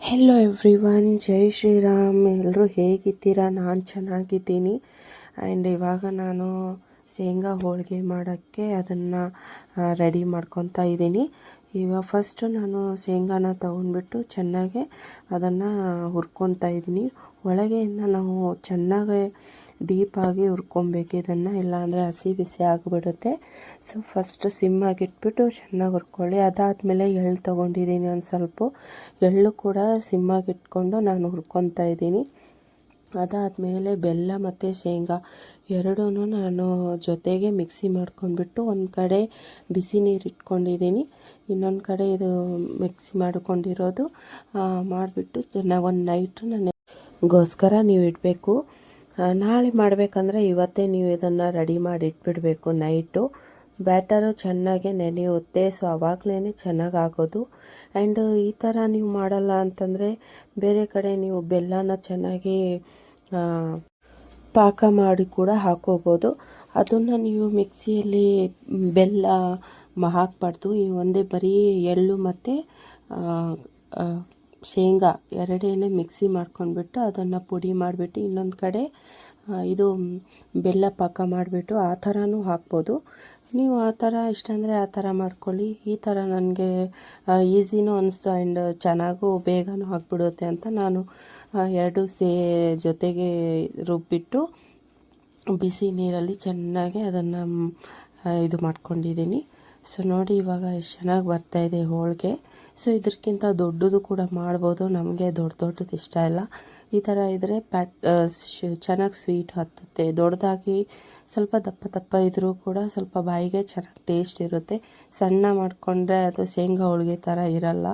Hello everyone, ಜೈ ಶ್ರೀರಾಮ್. ಎಲ್ಲರೂ ಹೇಗಿದ್ದೀರಾ? ನಾನು ಚೆನ್ನಾಗಿದ್ದೀನಿ. ಆ್ಯಂಡ್ ಇವಾಗ ನಾನು ಶೇಂಗಾ ಹೋಳಿಗೆ ಮಾಡೋಕ್ಕೆ ಅದನ್ನು ರೆಡಿ ಮಾಡ್ಕೊತಾ ಇದ್ದೀನಿ. ಇವಾಗ ಫಸ್ಟು ನಾನು ಶೇಂಗಾನ ತೊಗೊಂಡ್ಬಿಟ್ಟು ಚೆನ್ನಾಗೆ ಅದನ್ನು ಹುರ್ಕೊತಾ ಇದ್ದೀನಿ. ಒಳಗೆಯಿಂದ ನಾವು ಚೆನ್ನಾಗಿ ಡೀಪಾಗಿ ಹುರ್ಕೊಬೇಕು ಇದನ್ನು, ಇಲ್ಲಾಂದರೆ ಹಸಿ ಬಿಸಿ ಆಗಿಬಿಡುತ್ತೆ. ಸೊ ಫಸ್ಟು ಸಿಮ್ಮಾಗಿಟ್ಬಿಟ್ಟು ಚೆನ್ನಾಗಿ ಹುರ್ಕೊಳ್ಳಿ. ಅದಾದಮೇಲೆ ಎಳ್ಳು ತೊಗೊಂಡಿದ್ದೀನಿ, ಒಂದು ಸ್ವಲ್ಪ ಎಳ್ಳು ಕೂಡ ಸಿಮ್ಮಾಗಿಟ್ಕೊಂಡು ನಾನು ಹುರ್ಕೊತಾ ಇದ್ದೀನಿ. ಅದಾದಮೇಲೆ ಬೆಲ್ಲ ಮತ್ತು ಶೇಂಗಾ ಎರಡೂ ನಾನು ಜೊತೆಗೆ ಮಿಕ್ಸಿ ಮಾಡ್ಕೊಂಡ್ಬಿಟ್ಟು ಒಂದು ಕಡೆ ಬಿಸಿ ನೀರು ಇಟ್ಕೊಂಡಿದ್ದೀನಿ, ಇನ್ನೊಂದು ಕಡೆ ಇದು ಮಿಕ್ಸಿ ಮಾಡ್ಕೊಂಡಿರೋದು ಮಾಡಿಬಿಟ್ಟು ನಾವು ಒಂದು ನೈಟು ನನಗೋಸ್ಕರ ನೀವು ಇಡಬೇಕು. ನಾಳೆ ಮಾಡಬೇಕಂದ್ರೆ ಇವತ್ತೇ ನೀವು ಇದನ್ನು ರೆಡಿ ಮಾಡಿ ಇಟ್ಬಿಡಬೇಕು. ನೈಟು ಬ್ಯಾಟರು ಚೆನ್ನಾಗೆ ನೆನೆಯುತ್ತೆ, ಸೊ ಆವಾಗಲೇ ಚೆನ್ನಾಗಾಗೋದು. ಆ್ಯಂಡ್ ಈ ಥರ ನೀವು ಮಾಡಲ್ಲ ಅಂತಂದರೆ ಬೇರೆ ಕಡೆ ನೀವು ಬೆಲ್ಲನ ಚೆನ್ನಾಗಿ ಪಾಕ ಮಾಡಿ ಕೂಡ ಹಾಕೋಬೋದು. ಅದನ್ನು ನೀವು ಮಿಕ್ಸಿಯಲ್ಲಿ ಬೆಲ್ಲ ಹಾಕಬಾರ್ದು. ಈ ಒಂದೇ ಬರೀ ಎಳ್ಳು ಮತ್ತು ಶೇಂಗಾ ಎರಡೇನೆ ಮಿಕ್ಸಿ ಮಾಡ್ಕೊಂಡ್ಬಿಟ್ಟು ಅದನ್ನು ಪುಡಿ ಮಾಡಿಬಿಟ್ಟು ಇನ್ನೊಂದು ಕಡೆ ಇದು ಬೆಲ್ಲ ಪಾಕ ಮಾಡಿಬಿಟ್ಟು ಆ ಥರನೂ ಹಾಕ್ಬೋದು. ನೀವು ಆ ಥರ ಇಷ್ಟ ಅಂದರೆ ಆ ಥರ ಮಾಡ್ಕೊಳ್ಳಿ. ಈ ಥರ ನನಗೆ ಈಸಿನೂ ಅನಿಸ್ತು ಆ್ಯಂಡ್ ಚೆನ್ನಾಗೂ ಬೇಗನೂ ಆಗಿಬಿಡುತ್ತೆ ಅಂತ ನಾನು ಎರಡು ಜೊತೆಗೆ ರುಬ್ಬಿಟ್ಟು ಬಿಸಿ ನೀರಲ್ಲಿ ಚೆನ್ನಾಗಿ ಅದನ್ನು ಇದು ಮಾಡ್ಕೊಂಡಿದ್ದೀನಿ. ಸೊ ನೋಡಿ ಇವಾಗ ಎಷ್ಟು ಚೆನ್ನಾಗಿ ಬರ್ತಾಯಿದೆ ಹೋಳಿಗೆ. ಸೊ ಇದಕ್ಕಿಂತ ದೊಡ್ಡದು ಕೂಡ ಮಾಡ್ಬೋದು, ನಮಗೆ ದೊಡ್ಡದು ಇಷ್ಟ ಇಲ್ಲ. ಈ ಥರ ಇದ್ದರೆ ಚೆನ್ನಾಗಿ ಸ್ವೀಟ್ ಹತ್ತುತ್ತೆ. ದೊಡ್ಡದಾಗಿ ಸ್ವಲ್ಪ ದಪ್ಪ ಇದ್ದರೂ ಕೂಡ ಸ್ವಲ್ಪ ಬಾಯಿಗೆ ಚೆನ್ನಾಗಿ ಟೇಸ್ಟ್ ಇರುತ್ತೆ. ಸಣ್ಣ ಮಾಡಿಕೊಂಡ್ರೆ ಅದು ಶೇಂಗಾ ಹೋಳಿಗೆ ಥರ ಇರಲ್ಲ,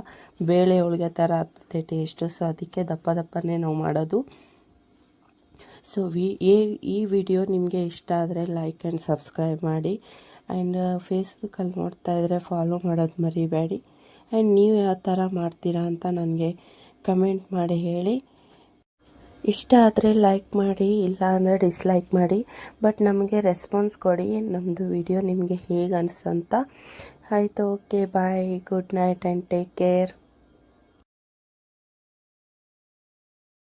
ಬೇಳೆ ಹೋಳಿಗೆ ಥರ ಹತ್ತುತ್ತೆ ಟೇಸ್ಟು. ಸೊ ಅದಕ್ಕೆ ದಪ್ಪನೇ ನಾವು ಮಾಡೋದು. ಸೊ ಈ ವಿಡಿಯೋ ನಿಮಗೆ ಇಷ್ಟ ಆದರೆ ಲೈಕ್ ಆ್ಯಂಡ್ ಸಬ್ಸ್ಕ್ರೈಬ್ ಮಾಡಿ. ಆ್ಯಂಡ್ ಫೇಸ್ಬುಕ್ಕಲ್ಲಿ ನೋಡ್ತಾ ಇದ್ದರೆ ಫಾಲೋ ಮಾಡೋದು ಮರಿಬೇಡಿ. ಆ್ಯಂಡ್ ನೀವು ಯಾವ ಥರ ಮಾಡ್ತೀರಾ ಅಂತ ನನಗೆ ಕಮೆಂಟ್ ಮಾಡಿ ಹೇಳಿ. ಇಷ್ಟ ಆದರೆ ಲೈಕ್ ಮಾಡಿ, ಇಲ್ಲ ಅಂದರೆ ಡಿಸ್ಲೈಕ್ ಮಾಡಿ. ಬಟ್ ನಮಗೆ ರೆಸ್ಪಾನ್ಸ್ ಕೊಡಿ, ನಮ್ಮದು ವಿಡಿಯೋ ನಿಮಗೆ ಹೇಗೆ ಅನಿಸ್ತಂತ. ಆಯಿತು, okay, bye, good night and take care.